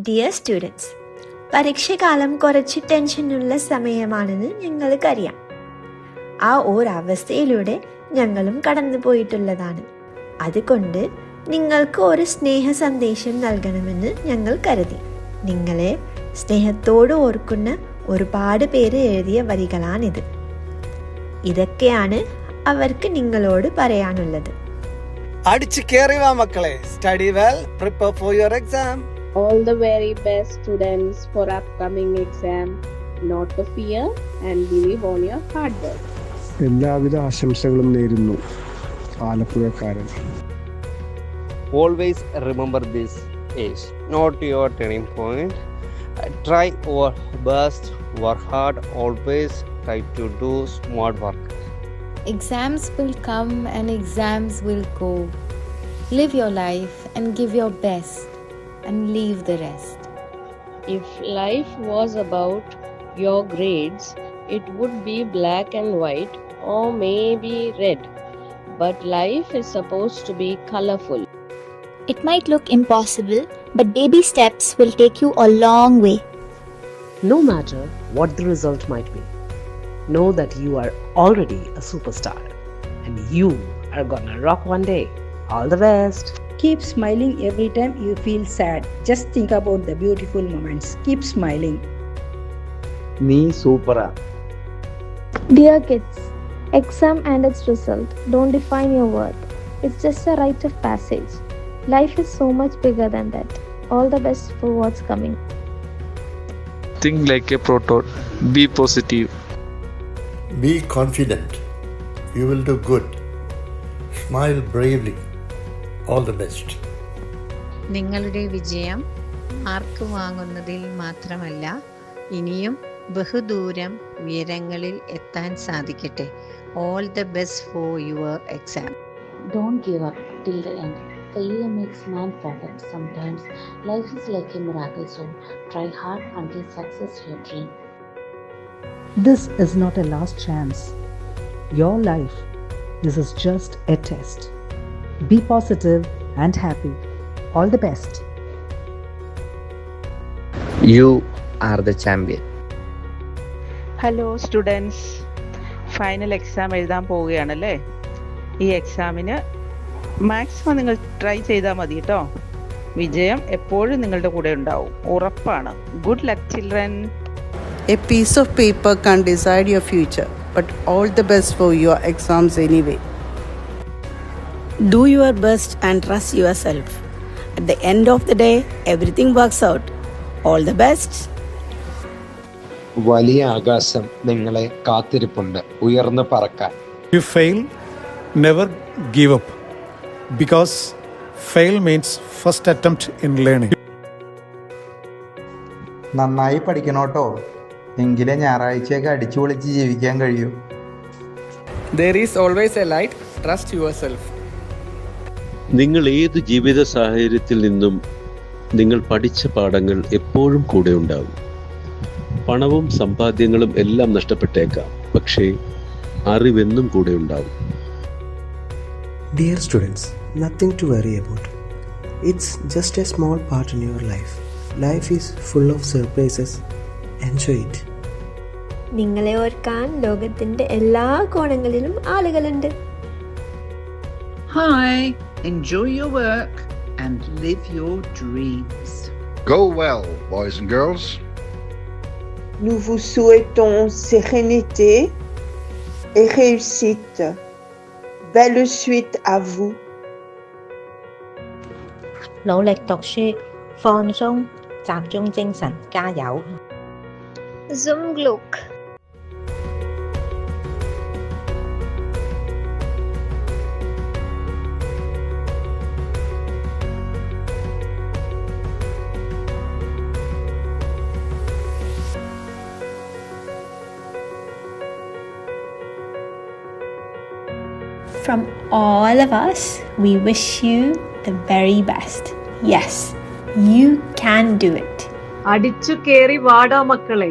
Dear students, പരീക്ഷാകാലം കുറച്ച് ടെൻഷനുള്ള സമയമാണെന്ന് ഞങ്ങൾക്കറിയാം. ആ ഒരവസ്ഥയിലൂടെ ഞങ്ങളും കടന്നു പോയിട്ടുള്ളതാണ്. അതുകൊണ്ട് നിങ്ങൾക്ക് ഒരു സ്നേഹ സന്ദേശം നൽകണമെന്ന് ഞങ്ങൾ കരുതി. നിങ്ങളെ സ്നേഹത്തോട് ഓർക്കുന്ന ഒരുപാട് പേര് എഴുതിയ വരികളാണിത്. ഇതൊക്കെയാണ് അവർക്ക് നിങ്ങളോട് പറയാനുള്ളത്. അടിച്ചു കേറി വാ മക്കളെ. Study well, prepare for your exam. All the very best students for upcoming exam. Not to fear and believe on your hard work. എല്ലാവിധ ആശംസകളും നേരുന്നു ആലപ്പുഴക്കാരൻ. Always remember this is not your turning point. Try your best, work hard, always try to do smart work. Exams will come and exams will go. Live your life and give your best and leave the rest. If life was about your grades, it would be black and white or maybe red. But life is supposed to be colorful. It might look impossible, but baby steps will take you a long way. No matter what the result might be, know that you are already a superstar and you are gonna rock one day. All the best. Keep smiling every time you feel sad. Just think about the beautiful moments. Keep smiling. Nee supera. Dear kids, exam and its result don't define your worth. It's just a rite of passage. Life is so much bigger than that. All the best for what's coming. Think like a proton. Be positive. Be confident. You will do good. Smile bravely. All the best. നിങ്ങളുടെ വിജയം mark വാങ്ങുന്നതിൽ മാത്രമല്ല, ഇനിയും ബഹുദൂരം ഉയരങ്ങളിൽ എത്താൻ സാധിക്കട്ടെ. All the best for your exam. Don't give up till the end. Failure makes man perfect. Sometimes life is like a miracle, so try hard until success your dream. This is not a last chance. Your life, this is just a test. Be positive and happy. All the best. You are the champion. Hello students, final exam എഴുതാൻ പോവുകയാണല്ലേ. ഈ എക്സാമിന് maximum നിങ്ങൾ try ചെയ്താൽ മതി കേട്ടോ. വിജയം എപ്പോഴും നിങ്ങളുടെ കൂടെ ഉണ്ടാവും, ഉറപ്പാണ്. Good luck children. A piece of paper can't decide your future, but all the best for your exams anyway. Do your best and trust yourself. At the end of the day, everything works out. All the best. വലിയ ആകാശം നിങ്ങളെ കാത്തിരിപ്പുണ്ട് ഉയർന്നു പറക്കാൻ. You fail, never give up. Because fail means first attempt in learning. നന്നായി പഠിക്കണോട്ടോ, എങ്കിലേ ഞായറാഴ്ചയൊക്കെ അടിച്ചു പൊളിച്ച് ജീവിക്കാൻ കഴിയൂ. There is always a light. Trust yourself. നിങ്ങൾ ഏത് ജീവിത സാഹചര്യത്തിൽ നിന്നും നിങ്ങൾ പഠിച്ച പാഠങ്ങൾ എപ്പോഴും കൂടെ ഉണ്ടാവും. പണവും സമ്പാദ്യങ്ങളും എല്ലാം നഷ്ടപ്പെട്ടേക്കാം, പക്ഷേ അറിവെന്നും കൂടെ ഉണ്ടാവും. Dear students, nothing to worry about. It's just a small part in your life. Life is full of surprises. Enjoy it. നിങ്ങളെ ഓർക്കാൻ ലോകത്തിന്റെ എല്ലാ കോണങ്ങളിലും ആളുകളുണ്ട്. Hi, enjoy your work and live your dreams. Go well, boys and girls. Nous vous souhaitons sérénité et réussite. Belle suite à vous. Nỗ lực học习,放鬆, tập trung tinh thần, 加油. Zum Glück. From all of us, we wish you the very best. Yes, you can do it. അടിച്ചു കേറി വാടാ മക്കളെ.